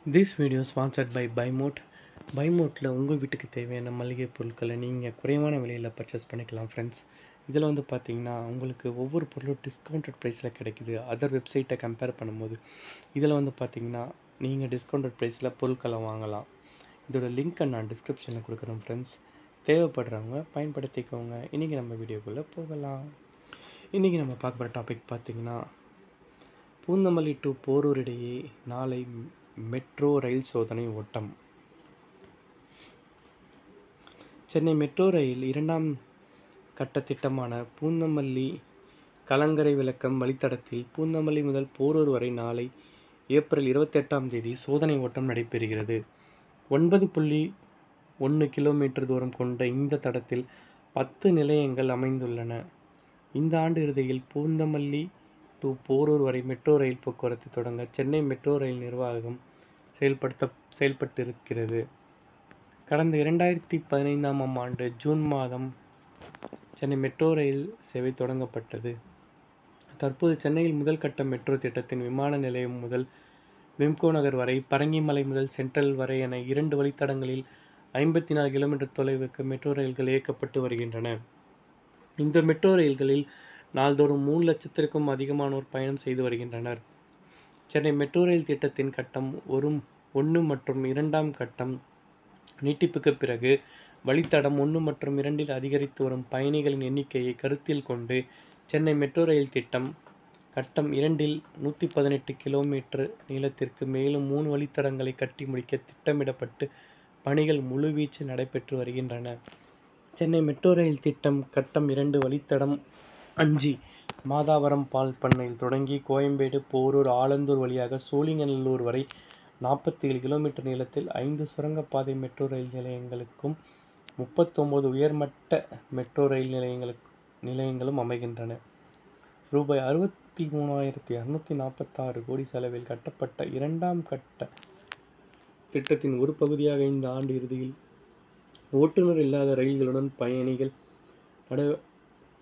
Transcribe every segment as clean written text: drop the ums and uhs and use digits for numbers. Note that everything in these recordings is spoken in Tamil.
This video is sponsored by Buymote. பைமோட்டில் உங்கள் வீட்டுக்கு தேவையான மளிகை பொருட்களை நீங்கள் குறைவான விலையில் பர்ச்சேஸ் பண்ணிக்கலாம் ஃப்ரெண்ட்ஸ். இதில் வந்து பார்த்தீங்கன்னா உங்களுக்கு ஒவ்வொரு பொருளும் டிஸ்கவுண்டட் ப்ரைஸில் கிடைக்குது. அதர் வெப்சைட்டை கம்பேர் பண்ணும்போது இதில் வந்து பார்த்தீங்கன்னா நீங்கள் டிஸ்கவுண்டட் ப்ரைஸில் பொருட்களை வாங்கலாம். இதோட லிங்க்கை நான் டிஸ்கிரிப்ஷனில் கொடுக்குறேன் ஃப்ரெண்ட்ஸ். தேவைப்படுறவங்க பயன்படுத்திக்கோங்க. இன்றைக்கி நம்ம வீடியோக்குள்ளே போகலாம். இன்றைக்கி நம்ம பார்க்க போகிற டாபிக் பார்த்திங்கன்னா பூந்தமல்லி டு போரூர் இடையே நாளை மெட்ரோ ரயில் சோதனை ஓட்டம். சென்னை மெட்ரோ ரயில் இரண்டாம் கட்ட திட்டமான பூந்தமல்லி கலங்கரை விளக்கம் வழித்தடத்தில் பூந்தமல்லி முதல் போரூர் வரை நாளை ஏப்ரல் 28 சோதனை ஓட்டம் நடைபெறுகிறது. 9.1 கிலோமீட்டர் தூரம் கொண்ட இந்த தடத்தில் 10 நிலையங்கள் அமைந்துள்ளன. இந்த ஆண்டு இறுதியில் பூந்தமல்லி டு போரூர் வரை மெட்ரோ ரயில் போக்குவரத்து தொடங்க சென்னை மெட்ரோ ரயில் நிர்வாகம் செயல்பட்டிருக்கிறது. கடந்த 2015 ஆண்டு ஜூன் மாதம் சென்னை மெட்ரோ ரயில் சேவை தொடங்கப்பட்டது. தற்போது சென்னையில் முதல் கட்ட மெட்ரோ திட்டத்தின் விமான நிலையம் முதல் விம்கோ நகர் வரை, பரங்கிமலை முதல் சென்ட்ரல் வரை என 2 வழித்தடங்களில் 54 கிலோமீட்டர் தொலைவுக்கு மெட்ரோ ரயில்கள் இயக்கப்பட்டு வருகின்றன. இந்த மெட்ரோ ரயில்களில் நாள்தோறும் 3 லட்சத்திற்கும் அதிகமானோர் பயணம் செய்து வருகின்றனர். சென்னை மெட்ரோ ரயில் திட்டத்தின் கட்டம் 1 மற்றும் 2ஆம் கட்டம் நீட்டிப்புக்கு பிறகு வழித்தடம் 1 மற்றும் 2இல் அதிகரித்து வரும் பயணிகளின் எண்ணிக்கையை கருத்தில் கொண்டு சென்னை மெட்ரோ ரயில் திட்டம் கட்டம் 2இல் 118 கிலோமீட்டர் நீளத்திற்கு மேலும் 3 வழித்தடங்களை கட்டி முடிக்க திட்டமிடப்பட்டு பணிகள் முழுவீச்சு நடைபெற்று வருகின்றன. சென்னை மெட்ரோ ரயில் திட்டம் கட்டம் 2 வழித்தடம் 5 மாதாவரம் பால் பண்ணையில் தொடங்கி கோயம்பேடு, போரூர், ஆலந்தூர் வழியாக சோழிங்கநல்லூர் வரை 47 கிலோமீட்டர் நீளத்தில் 5 சுரங்கப்பாதை மெட்ரோ ரயில் நிலையங்களுக்கும் 39 உயர்மட்ட மெட்ரோ ரயில் நிலையங்களும் அமைகின்றன. ரூபாய் 63,246 கோடி செலவில் கட்டப்பட்ட 2ஆம் கட்ட திட்டத்தின் ஒரு பகுதியாக இந்த ஆண்டு இறுதியில் ஓட்டுநர் இல்லாத ரயில்களுடன் பயணிகள்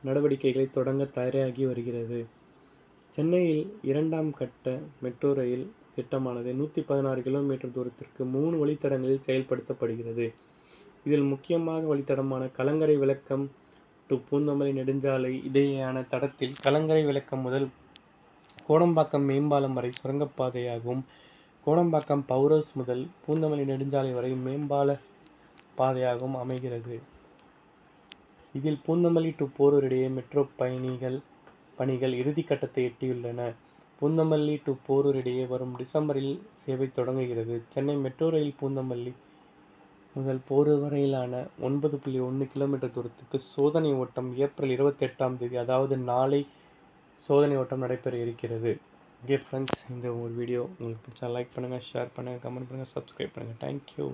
நடவடிக்கைகளை தொடங்க தயாராகி வருகிறது. சென்னையில் 2ஆம் கட்ட மெட்ரோ ரயில் திட்டமானது 116 கிலோமீட்டர் தூரத்திற்கு 3 வழித்தடங்களில் செயல்படுத்தப்படுகிறது. இதில் முக்கியமாக வழித்தடமான கலங்கரை விளக்கம் டு பூந்தமல்லி நெடுஞ்சாலை இடையேயான தடத்தில் கலங்கரை விளக்கம் முதல் கோடம்பாக்கம் மேம்பாலம் வரை சுரங்கப்பாதையாகவும், கோடம்பாக்கம் பவர் ஹவுஸ் முதல் பூந்தமல்லி நெடுஞ்சாலை வரை மேம்பால பாதையாகவும் அமைகிறது. இதில் பூந்தமல்லி டு போரூர் இடையே மெட்ரோ பணிகள் இறுதி கட்டத்தை எட்டியுள்ளன. பூந்தமல்லி டு போரூர் இடையே வரும் டிசம்பரில் சேவை தொடங்குகிறது. சென்னை மெட்ரோ ரயில் பூந்தமல்லி முதல் போரூர் வரையிலான 9.1 கிலோமீட்டர் தூரத்துக்கு சோதனை ஓட்டம் ஏப்ரல் 28 அதாவது நாளை சோதனை ஓட்டம் நடைபெற இருக்கிறது. ஓகே ஃப்ரெண்ட்ஸ், இந்த ஒரு வீடியோ உங்களுக்கு பிடிச்சா லைக் பண்ணுங்கள், ஷேர் பண்ணுங்கள், கமெண்ட் பண்ணுங்கள், சப்ஸ்கிரைப் பண்ணுங்கள். தேங்க்யூ.